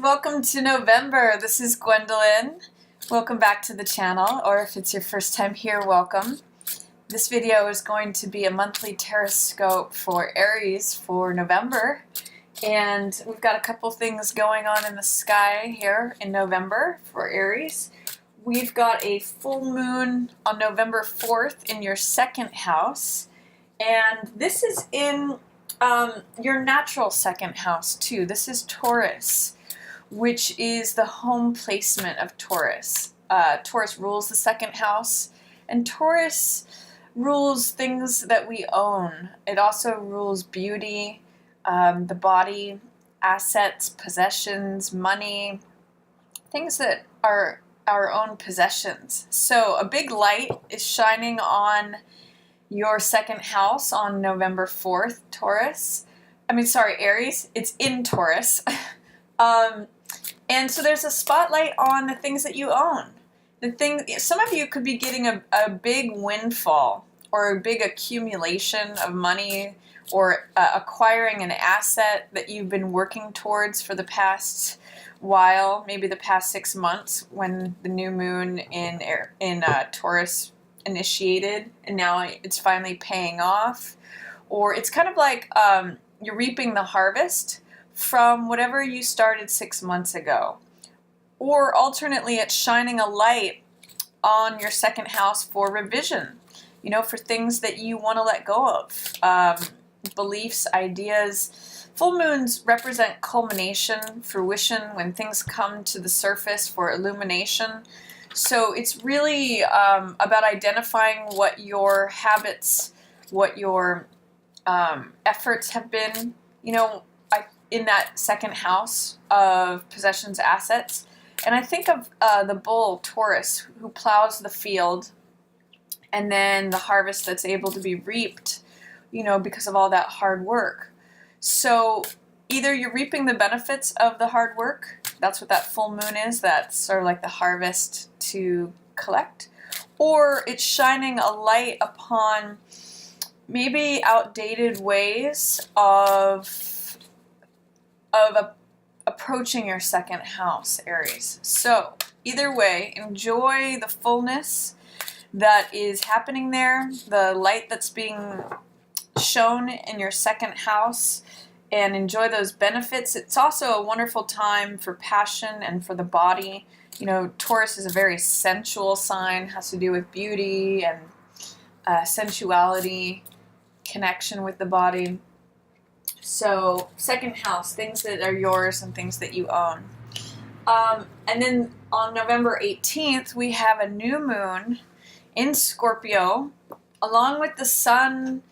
welcome to November. This is Gwendolyn. Welcome back to the channel, or if it's your first time here, welcome. This video is going to be a monthly Tarotscope for Aries for November, and we've got a couple things going on in the sky here in November for Aries. We've got a full moon on November 4th in your second house, and this is in your natural second house too. This is Taurus, which is the home placement of Taurus. Taurus rules the second house, and Taurus rules things that we own. It also rules beauty, the body, assets, possessions, money, things that are our own possessions. So a big light is shining on your second house on November 4th, Aries. It's in Taurus. And so there's a spotlight on the things that you own. Some of you could be getting a big windfall or a big accumulation of money, or acquiring an asset that you've been working towards for the past while, maybe the past 6 months when the new moon in Taurus initiated, and now it's finally paying off. Or it's kind of like you're reaping the harvest from whatever you started 6 months ago. Or alternately, it's shining a light on your second house for revision, for things that you want to let go of, beliefs, ideas. Full moons represent culmination, fruition, when things come to the surface for illumination. So it's really about identifying what your habits, what your efforts have been, in that second house of possessions, assets. And I think of the bull, Taurus, who plows the field, and then the harvest that's able to be reaped, because of all that hard work. So either you're reaping the benefits of the hard work, that's what that full moon is, that's sort of like the harvest to collect, or it's shining a light upon maybe outdated ways of approaching your second house, Aries. So either way, enjoy the fullness that is happening there, the light that's being shown in your second house, and enjoy those benefits. It's also a wonderful time for passion and for the body. Taurus is a very sensual sign, has to do with beauty and sensuality, connection with the body. So second house, things that are yours and things that you own. And then on November 18th, we have a new moon in Scorpio, along with the sun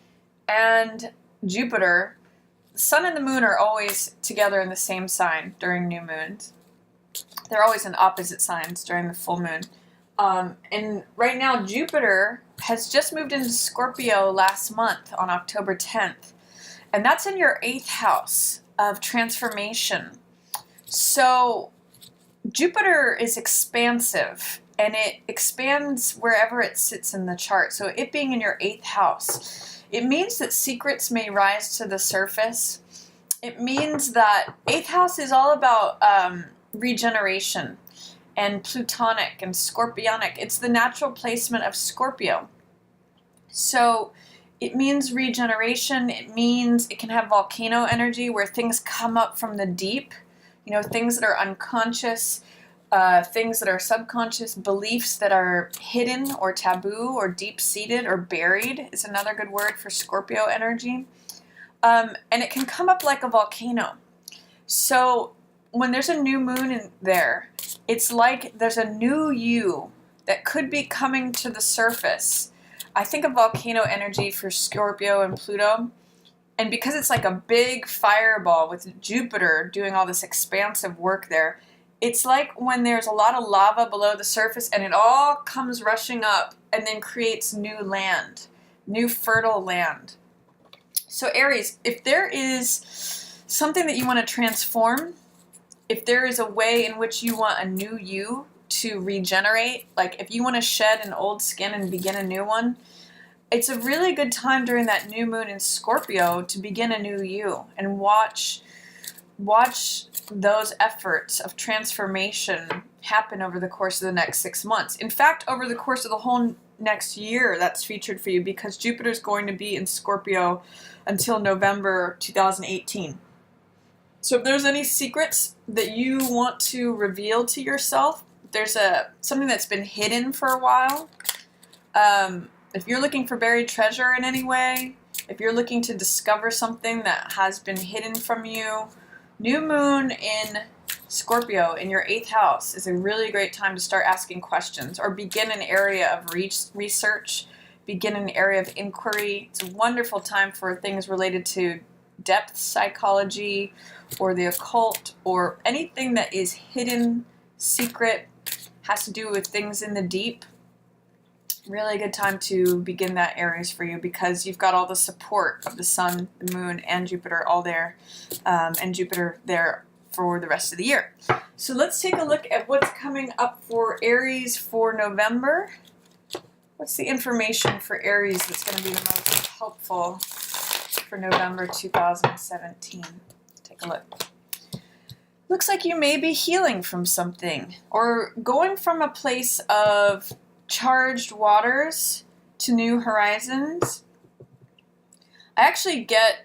and Jupiter. The sun and the moon are always together in the same sign during new moons. They're always in opposite signs during the full moon. And right now, Jupiter has just moved into Scorpio last month on October 10th. And that's in your 8th house of transformation. So Jupiter is expansive, and it expands wherever it sits in the chart. So it being in your 8th house, it means that secrets may rise to the surface. It means that 8th house is all about regeneration and Plutonic and Scorpionic. It's the natural placement of Scorpio. So it means regeneration. It means it can have volcano energy where things come up from the deep, things that are unconscious, things that are subconscious, beliefs that are hidden or taboo or deep-seated or buried is another good word for Scorpio energy. And it can come up like a volcano. So when there's a new moon in there, it's like there's a new you that could be coming to the surface. I think of volcano energy for Scorpio and Pluto. And because it's like a big fireball with Jupiter doing all this expansive work there, it's like when there's a lot of lava below the surface and it all comes rushing up and then creates new land, new fertile land. So Aries, if there is something that you want to transform, if there is a way in which you want a new you to regenerate, like if you want to shed an old skin and begin a new one, it's a really good time during that new moon in Scorpio to begin a new you and watch watch those efforts of transformation happen over the course of the next 6 months. In fact, over the course of the whole next year, that's featured for you, because Jupiter's going to be in Scorpio until November 2018. So if there's any secrets that you want to reveal to yourself, there's something that's been hidden for a while. If you're looking for buried treasure in any way, if you're looking to discover something that has been hidden from you, new moon in Scorpio in your 8th house is a really great time to start asking questions or begin an area of research, begin an area of inquiry. It's a wonderful time for things related to depth psychology or the occult or anything that is hidden, secret, has to do with things in the deep. Really good time to begin that, Aries, for you, because you've got all the support of the sun, the moon, and Jupiter all there, and Jupiter there for the rest of the year. So let's take a look at what's coming up for Aries for November. What's the information for Aries that's going to be the most helpful for November 2017? Take a look. Looks like you may be healing from something or going from a place of charged waters to new horizons. I actually get,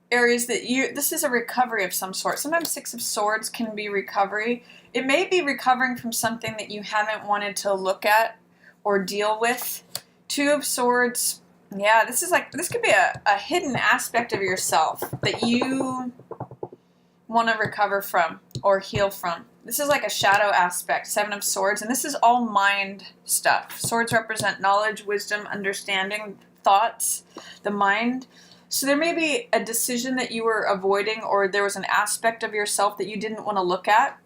Aries, that this is a recovery of some sort. Sometimes 6 of Swords can be recovery. It may be recovering from something that you haven't wanted to look at or deal with. 2 of Swords, yeah, this could be a hidden aspect of yourself that you want to recover from or heal from. This is like a shadow aspect, 7 of Swords, and this is all mind stuff. Swords represent knowledge, wisdom, understanding, thoughts, the mind. So there may be a decision that you were avoiding, or there was an aspect of yourself that you didn't want to look at,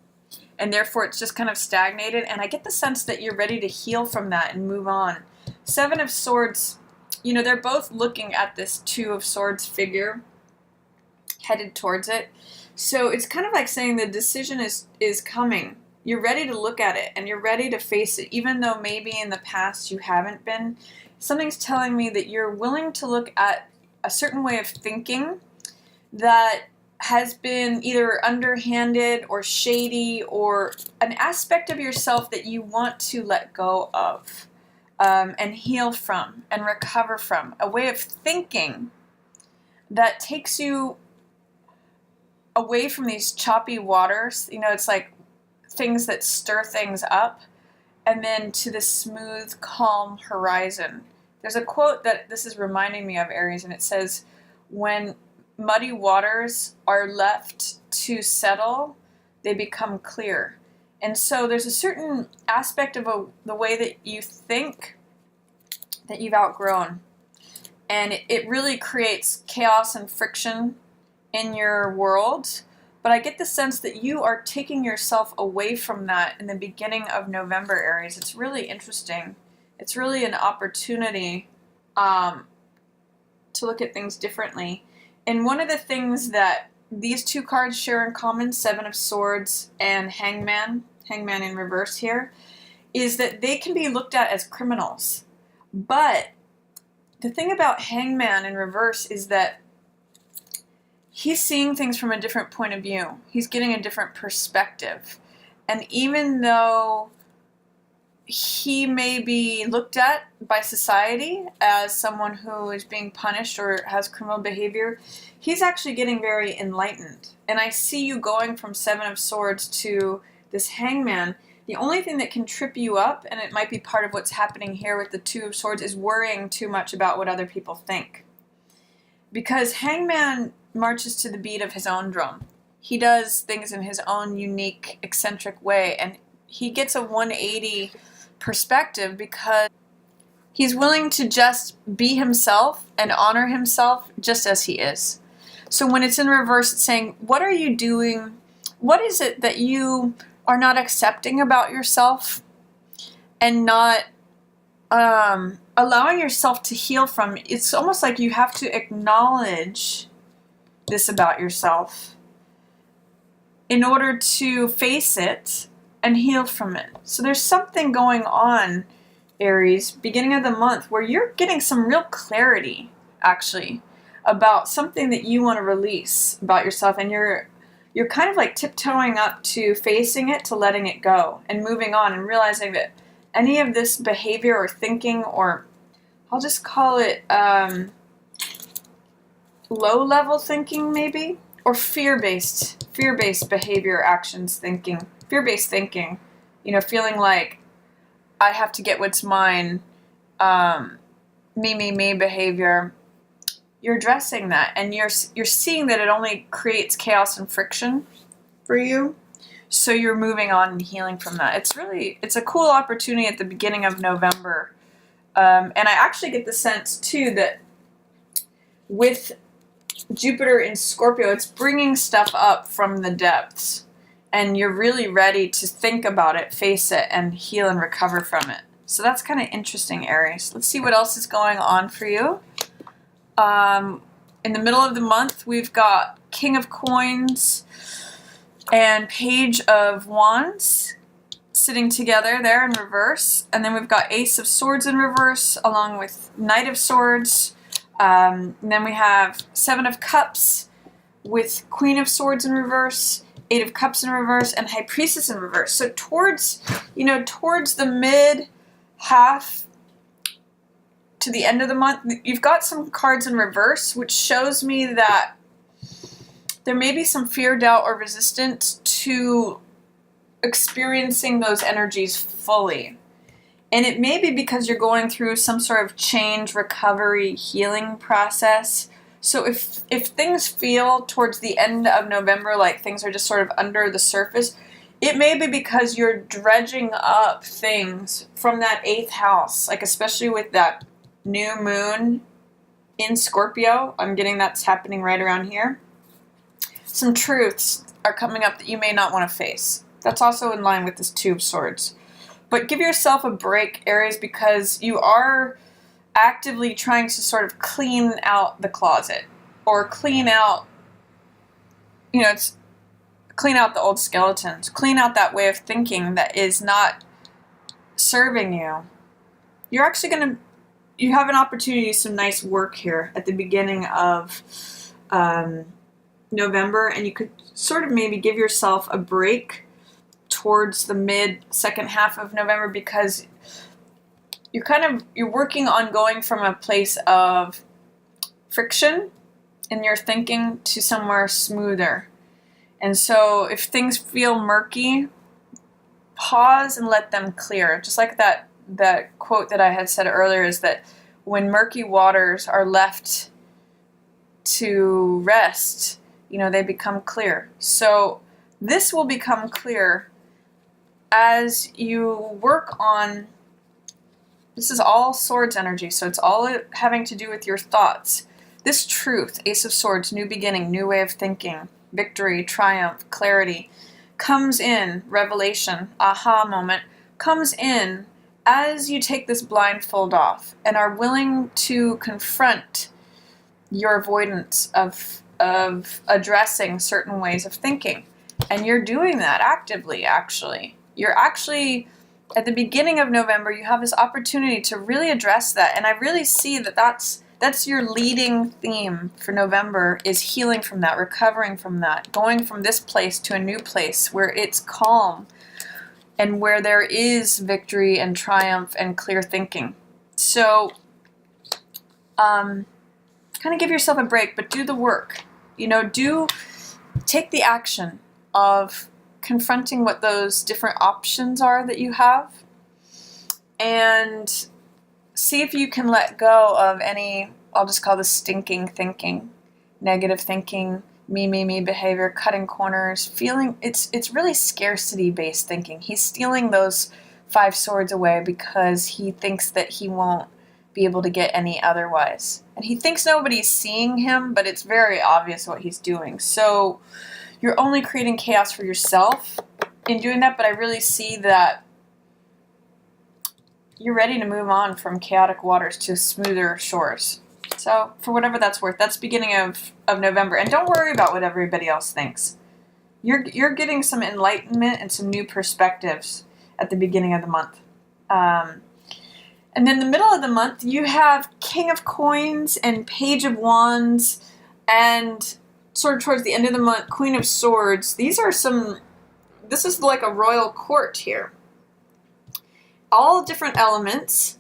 and therefore it's just kind of stagnated. And I get the sense that you're ready to heal from that and move on. 7 of Swords, you know, they're both looking at this 2 of Swords figure, headed towards it. So it's kind of like saying the decision is coming. You're ready to look at it and you're ready to face it, even though maybe in the past you haven't been. Something's telling me that you're willing to look at a certain way of thinking that has been either underhanded or shady, or an aspect of yourself that you want to let go of and heal from and recover from. A way of thinking that takes you away from these choppy waters. You know, it's like things that stir things up, and then to the smooth, calm horizon. There's a quote that this is reminding me of, Aries, and it says, when muddy waters are left to settle, they become clear. And so there's a certain aspect of the way that you think that you've outgrown. And it really creates chaos and friction in your world, but I get the sense that you are taking yourself away from that in the beginning of November, Aries. It's really interesting. It's really an opportunity to look at things differently. And one of the things that these 2 cards share in common, 7 of Swords and Hangman in reverse here, is that they can be looked at as criminals. But the thing about Hangman in reverse is that he's seeing things from a different point of view. He's getting a different perspective. And even though he may be looked at by society as someone who is being punished or has criminal behavior, he's actually getting very enlightened. And I see you going from 7 of Swords to this Hangman. The only thing that can trip you up, and it might be part of what's happening here with the 2 of Swords, is worrying too much about what other people think. Because Hangman marches to the beat of his own drum. He does things in his own unique, eccentric way, and he gets a 180 perspective because he's willing to just be himself and honor himself just as he is. So when it's in reverse, it's saying, what are you doing? What is it that you are not accepting about yourself and not allowing yourself to heal from? It's almost like you have to acknowledge this about yourself in order to face it and heal from it. So there's something going on, Aries, beginning of the month, where you're getting some real clarity, actually, about something that you want to release about yourself, and you're you're kind of like tiptoeing up to facing it, to letting it go and moving on and realizing that any of this behavior or thinking, or I'll just call it low-level thinking maybe, or fear-based behavior, actions, thinking, fear-based thinking, feeling like I have to get what's mine, me behavior. You're addressing that, and you're seeing that it only creates chaos and friction for you. So you're moving on and healing from that. It's a cool opportunity at the beginning of November. And I actually get the sense too that with Jupiter in Scorpio, it's bringing stuff up from the depths, and you're really ready to think about it, face it, and heal and recover from it. So that's kind of interesting, Aries. Let's see what else is going on for you. In the middle of the month, we've got King of Coins and Page of Wands sitting together there in reverse. And then we've got Ace of Swords in reverse along with Knight of Swords. And then we have Seven of Cups with Queen of Swords in reverse, Eight of Cups in reverse, and High Priestess in reverse. So towards the mid half to the end of the month, you've got some cards in reverse, which shows me that there may be some fear, doubt, or resistance to experiencing those energies fully. And it may be because you're going through some sort of change, recovery, healing process. So if things feel towards the end of November like things are just sort of under the surface, it may be because you're dredging up things from that 8th house, like especially with that new moon in Scorpio. I'm getting that's happening right around here. Some truths are coming up that you may not want to face. That's also in line with this Two of Swords. But give yourself a break, Aries, because you are actively trying to sort of clean out the closet, or clean out, clean out the old skeletons, clean out that way of thinking that is not serving you. You're actually you have an opportunity to do some nice work here at the beginning of November, and you could sort of maybe give yourself a break towards the second half of November, because you're working on going from a place of friction in your thinking to somewhere smoother. And so if things feel murky, pause and let them clear. Just like that quote that I had said earlier, is that when murky waters are left to rest, they become clear. So this will become clear as you work on, this is all swords energy, so it's all having to do with your thoughts. This truth, Ace of Swords, new beginning, new way of thinking, victory, triumph, clarity, comes in, revelation, aha moment, comes in as you take this blindfold off and are willing to confront your avoidance of addressing certain ways of thinking. And you're doing that actively, actually. You're actually, at the beginning of November, you have this opportunity to really address that. And I really see that that's your leading theme for November, is healing from that, recovering from that, going from this place to a new place where it's calm and where there is victory and triumph and clear thinking. So, kind of give yourself a break, but do the work. Take the action of confronting what those different options are that you have, and see if you can let go of any, I'll just call this stinking thinking, negative thinking, me behavior, cutting corners, feeling, it's really scarcity-based thinking. He's stealing those 5 swords away because he thinks that he won't be able to get any otherwise. And he thinks nobody's seeing him, but it's very obvious what he's doing. So you're only creating chaos for yourself in doing that, but I really see that you're ready to move on from chaotic waters to smoother shores. So for whatever that's worth, that's beginning of November. And don't worry about what everybody else thinks. You're getting some enlightenment and some new perspectives at the beginning of the month. And then the middle of the month, you have King of Coins and Page of Wands, and sort of towards the end of the month, Queen of Swords. This is like a royal court here. All different elements,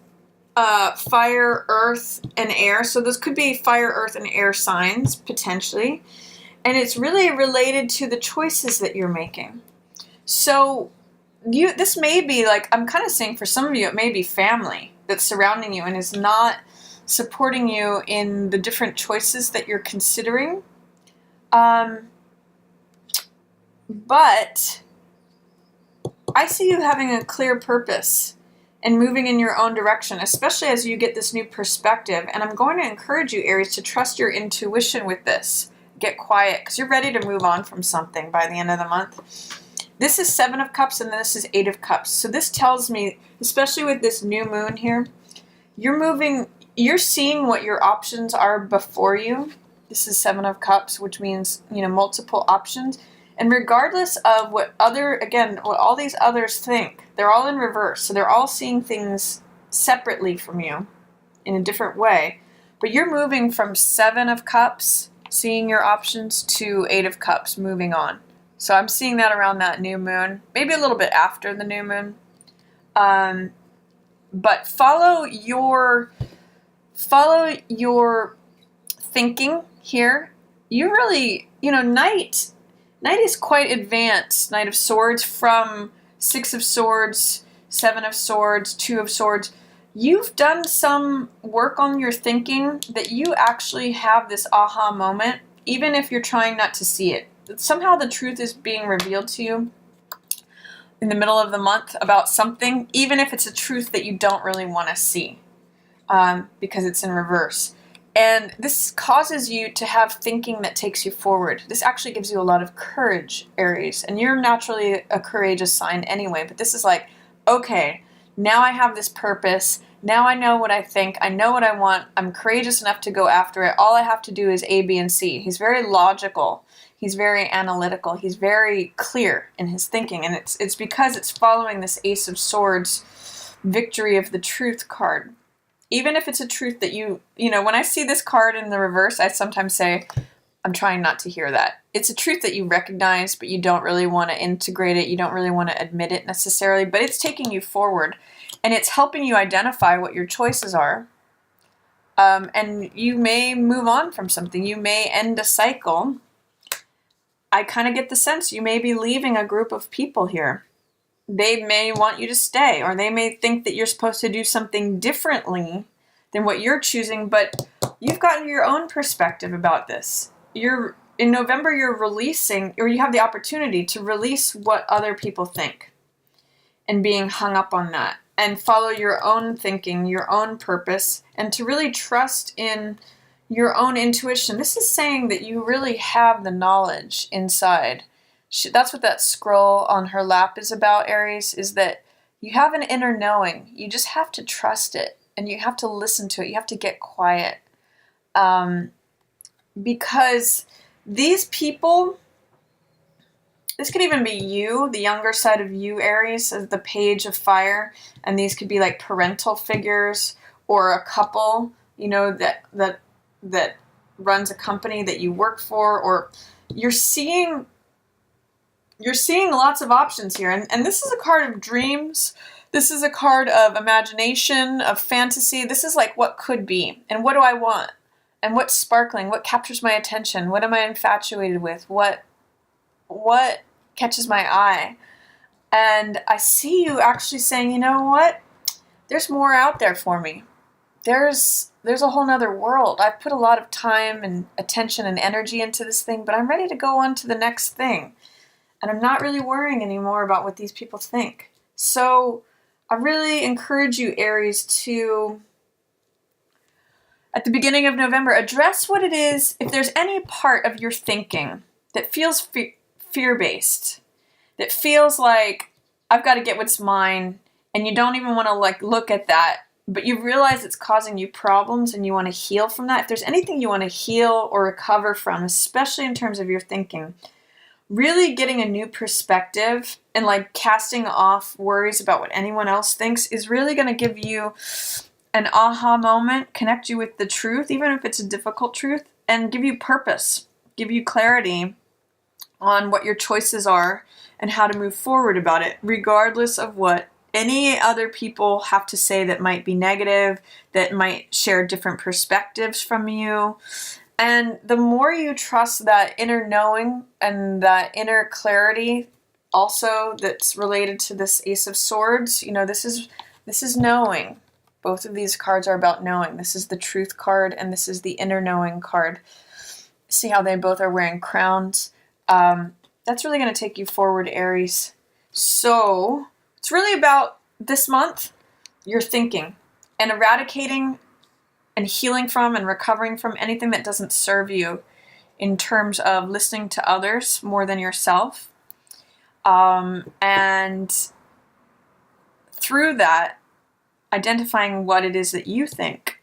fire, earth, and air. So those could be fire, earth, and air signs, potentially. And it's really related to the choices that you're making. So this may be like, I'm kind of saying for some of you, it may be family that's surrounding you and is not supporting you in the different choices that you're considering. But I see you having a clear purpose and moving in your own direction, especially as you get this new perspective. And I'm going to encourage you, Aries, to trust your intuition with this. Get quiet, because you're ready to move on from something by the end of the month. This is 7 of Cups, and this is 8 of Cups. So this tells me, especially with this new moon here, you're seeing what your options are before you. This is 7 of Cups, which means, multiple options. And regardless of what all these others think, they're all in reverse. So they're all seeing things separately from you in a different way. But you're moving from 7 of Cups, seeing your options, to 8 of Cups, moving on. So I'm seeing that around that new moon, maybe a little bit after the new moon. But follow your thinking here. You really, Knight is quite advanced. Knight of Swords from 6 of Swords, 7 of Swords, 2 of Swords. You've done some work on your thinking that you actually have this aha moment, even if you're trying not to see it. Somehow the truth is being revealed to you in the middle of the month about something, even if it's a truth that you don't really want to see, because it's in reverse. And this causes you to have thinking that takes you forward. This actually gives you a lot of courage, Aries. And you're naturally a courageous sign anyway, but this is like, okay, now I have this purpose. Now I know what I think. I know what I want. I'm courageous enough to go after it. All I have to do is A, B, and C. He's very logical. He's very analytical. He's very clear in his thinking. And it's because it's following this Ace of Swords victory of the truth card. Even if it's a truth that when I see this card in the reverse, I sometimes say, I'm trying not to hear that. It's a truth that you recognize, but you don't really want to integrate it. You don't really want to admit it necessarily, but it's taking you forward. And it's helping you identify what your choices are. And you may move on from something. You may end a cycle. I kind of get the sense you may be leaving a group of people here. They may want you to stay, or they may think that you're supposed to do something differently than what you're choosing, but you've gotten your own perspective about this. In November, you're releasing, or you have the opportunity to release what other people think and being hung up on that, and follow your own thinking, your own purpose, and to really trust in your own intuition. This is saying that you really have the knowledge inside. That's what that scroll on her lap is about, Aries, is that you have an inner knowing. You just have to trust it, and you have to listen to it. You have to get quiet. Because these people, this could even be you, the younger side of you, Aries, as the Page of Fire, and these could be like parental figures or a couple, that runs a company that you work for, or you're seeing lots of options here. And this is a card of dreams. This is a card of imagination, of fantasy. This is like what could be, and what do I want, and what's sparkling, what captures my attention, what am I infatuated with, what catches my eye. And I see you actually saying, you know what, there's more out there for me. There's a whole nother world. I've put a lot of time and attention and energy into this thing, but I'm ready to go on to the next thing. And I'm not really worrying anymore about what these people think. So I really encourage you, Aries, to, at the beginning of November, address what it is, if there's any part of your thinking that feels fear-based, that feels like I've got to get what's mine, and you don't even want to look at that, but you realize it's causing you problems and you want to heal from that. If there's anything you want to heal or recover from, especially in terms of your thinking, really getting a new perspective and casting off worries about what anyone else thinks is really going to give you an aha moment, connect you with the truth, even if it's a difficult truth, and give you purpose. give you clarity on what your choices are and how to move forward about it, regardless of what any other people have to say that might be negative, that might share different perspectives from you. And the more you trust that inner knowing and that inner clarity also that's related to this Ace of Swords, this is knowing. Both of these cards are about knowing. This is the Truth card and this is the Inner Knowing card. See how they both are wearing crowns? That's really going to take you forward, Aries. So it's really about this month, your thinking and eradicating and healing from and recovering from anything that doesn't serve you in terms of listening to others more than yourself. And through that, identifying what it is that you think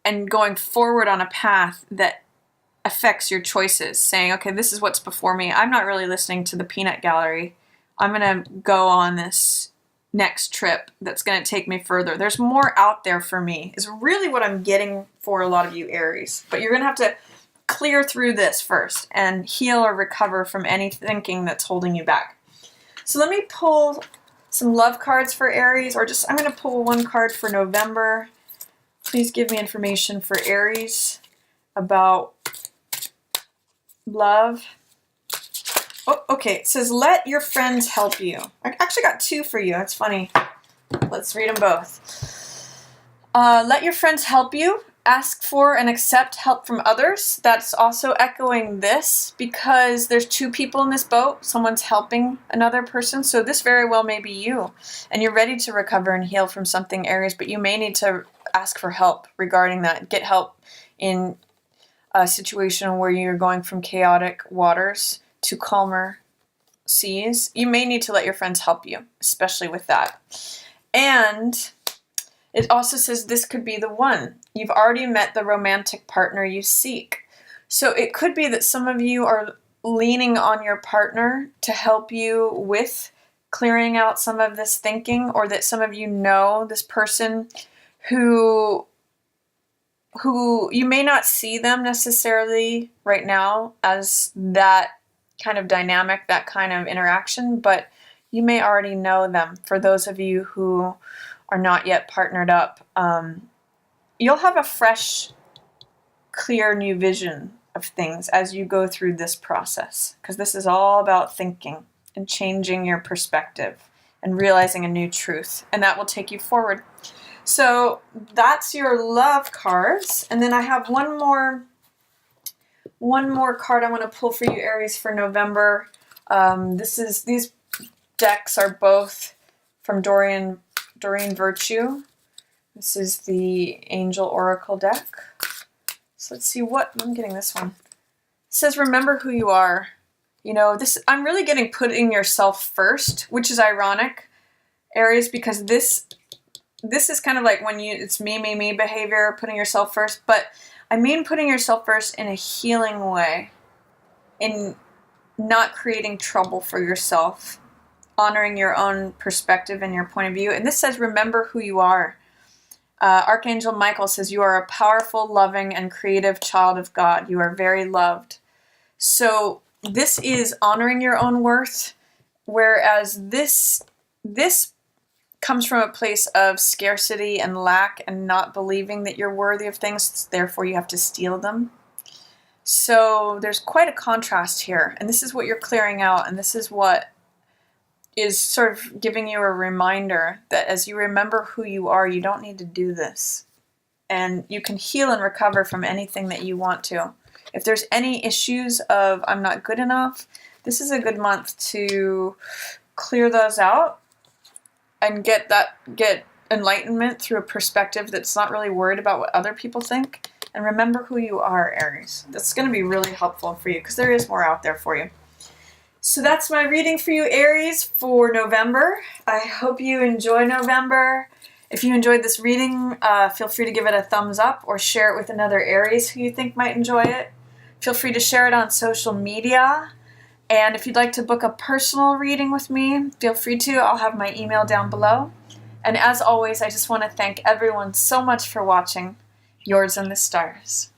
and going forward on a path that affects your choices, saying, okay, this is what's before me. I'm not really listening to the peanut gallery. I'm going to go on this next trip that's going to take me further. There's more out there for me, is really what I'm getting for a lot of you Aries. But you're going to have to clear through this first and heal or recover from any thinking that's holding you back. So let me pull some love cards for Aries, or I'm going to pull one card for November. Please give me information for Aries about love. Oh, okay. It says, let your friends help you. I actually got two for you. That's funny. Let's read them both. Let your friends help you. Ask for and accept help from others. That's also echoing this because there's two people in this boat. Someone's helping another person. So this very well may be you. And you're ready to recover and heal from something, Aries, but you may need to ask for help regarding that. Get help in a situation where you're going from chaotic waters to calmer seas. You may need to let your friends help you, especially with that. And it also says this could be the one. You've already met the romantic partner you seek. So it could be that some of you are leaning on your partner to help you with clearing out some of this thinking, or that some of you know this person who you may not see them necessarily right now as that kind of dynamic, that kind of interaction, but you may already know them. For those of you who are not yet partnered up, you'll have a fresh, clear new vision of things as you go through this process, because this is all about thinking and changing your perspective and realizing a new truth, and that will take you forward. So that's your love cards, and then I have one more card I want to pull for you, Aries, for November. These decks are both from Doreen Virtue. This is the Angel Oracle deck. So let's see I'm getting this one. It says, remember who you are. I'm really getting putting yourself first, which is ironic, Aries, because this is kind of like when it's me behavior, putting yourself first, but I mean putting yourself first in a healing way, in not creating trouble for yourself, honoring your own perspective and your point of view. And this says, remember who you are. Archangel Michael says, you are a powerful, loving, and creative child of God. You are very loved. So this is honoring your own worth, whereas this comes from a place of scarcity and lack and not believing that you're worthy of things, therefore you have to steal them. So there's quite a contrast here, and this is what you're clearing out, and this is what is sort of giving you a reminder that as you remember who you are, you don't need to do this. And you can heal and recover from anything that you want to. If there's any issues of I'm not good enough, this is a good month to clear those out and get enlightenment through a perspective that's not really worried about what other people think. And remember who you are, Aries. That's going to be really helpful for you because there is more out there for you. So that's my reading for you, Aries, for November. I hope you enjoy November. If you enjoyed this reading, feel free to give it a thumbs up or share it with another Aries who you think might enjoy it. Feel free to share it on social media. And if you'd like to book a personal reading with me, feel free to. I'll have my email down below. And as always, I just want to thank everyone so much for watching. Yours in the stars.